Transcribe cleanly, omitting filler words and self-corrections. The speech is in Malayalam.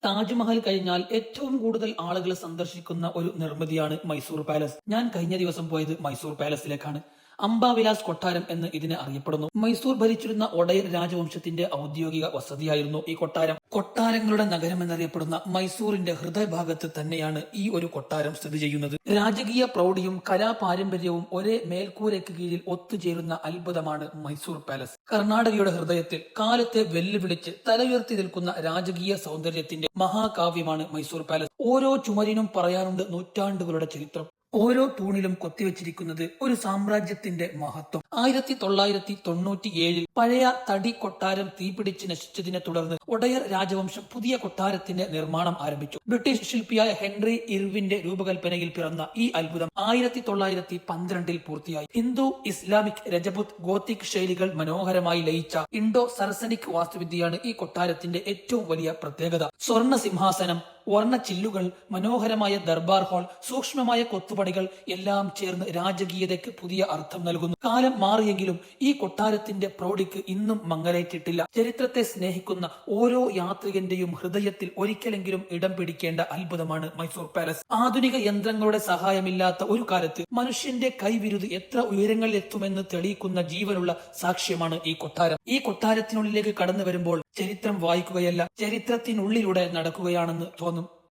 താജ്മഹൽ കഴിഞ്ഞാൽ ഏറ്റവും കൂടുതൽ ആളുകൾ സന്ദർശിക്കുന്ന ഒരു നിർമ്മിതിയാണ് മൈസൂർ പാലസ്. ഞാൻ കഴിഞ്ഞ ദിവസം പോയത് മൈസൂർ പാലസിലേക്കാണ്. അംബാവിലാസ് കൊട്ടാരം എന്ന് ഇതിനെ അറിയപ്പെടുന്നു. മൈസൂർ ഭരിച്ചിരുന്ന ഒഡയർ രാജവംശത്തിന്റെ ഔദ്യോഗിക വസതിയായിരുന്നു ഈ കൊട്ടാരം. കൊട്ടാരങ്ങളുടെ നഗരം എന്നറിയപ്പെടുന്ന മൈസൂറിന്റെ ഹൃദയഭാഗത്ത് തന്നെയാണ് ഈ ഒരു കൊട്ടാരം സ്ഥിതി ചെയ്യുന്നത്. രാജകീയ പ്രൗഢിയും കലാപാരമ്പര്യവും ഒരേ മേൽക്കൂരയ്ക്ക് കീഴിൽ ഒത്തുചേരുന്ന അത്ഭുതമാണ് മൈസൂർ പാലസ്. കർണാടകയുടെ ഹൃദയത്തിൽ കാലത്തെ വെല്ലുവിളിച്ച് തലയുയർത്തി നിൽക്കുന്ന രാജകീയ സൗന്ദര്യത്തിന്റെ മഹാകാവ്യമാണ് മൈസൂർ പാലസ്. ഓരോ ചുമരിനും പറയാനുണ്ട് നൂറ്റാണ്ടുകളുടെ ചരിത്രം. ഓരോ തൂണിലും കൊത്തിവെച്ചിരിക്കുന്നത് ഒരു സാമ്രാജ്യത്തിന്റെ മഹത്വം. 1997 പഴയ തടി കൊട്ടാരം തീപിടിച്ച് നശിച്ചതിനെ തുടർന്ന് ഒഡയർ രാജവംശം പുതിയ കൊട്ടാരത്തിന്റെ നിർമ്മാണം ആരംഭിച്ചു. ബ്രിട്ടീഷ് ശില്പിയായ ഹെൻറി ഇർവിന്റെ രൂപകൽപ്പനയിൽ പിറന്ന ഈ അത്ഭുതം 1912 പൂർത്തിയായി. ഹിന്ദു, ഇസ്ലാമിക്, രജപുത്, ഗോത്തിക് ശൈലികൾ മനോഹരമായി ലയിച്ച ഇൻഡോ സർസനിക് വാസ്തുവിദ്യയാണ് ഈ കൊട്ടാരത്തിന്റെ ഏറ്റവും വലിയ പ്രത്യേകത. സ്വർണ്ണ സിംഹാസനം, വർണ്ണ ചില്ലുകൾ, മനോഹരമായ ദർബാർ ഹാൾ, സൂക്ഷ്മമായ കൊത്തുപണികൾ എല്ലാം ചേർന്ന് രാജകീയതയ്ക്ക് പുതിയ അർത്ഥം നൽകുന്നു. കാലം മാറിയെങ്കിലും ഈ കൊട്ടാരത്തിന്റെ പ്രൗഢിക്ക് ഇന്നും മങ്ങലേറ്റിട്ടില്ല. ചരിത്രത്തെ സ്നേഹിക്കുന്ന ഓരോ യാത്രികന്റെയും ഹൃദയത്തിൽ ഒരിക്കലെങ്കിലും ഇടം പിടിക്കേണ്ട അത്ഭുതമാണ് മൈസൂർ പാലസ്. ആധുനിക യന്ത്രങ്ങളുടെ സഹായമില്ലാത്ത ഒരു കാലത്ത് മനുഷ്യന്റെ കൈവിരുത് എത്ര ഉയരങ്ങളിൽ എത്തുമെന്ന് തെളിയിക്കുന്ന ജീവനുള്ള സാക്ഷ്യമാണ് ഈ കൊട്ടാരം. ഈ കൊട്ടാരത്തിനുള്ളിലേക്ക് കടന്നു വരുമ്പോൾ ചരിത്രം വായിക്കുകയല്ല, ചരിത്രത്തിനുള്ളിലൂടെ നടക്കുകയാണെന്ന് തോന്നും.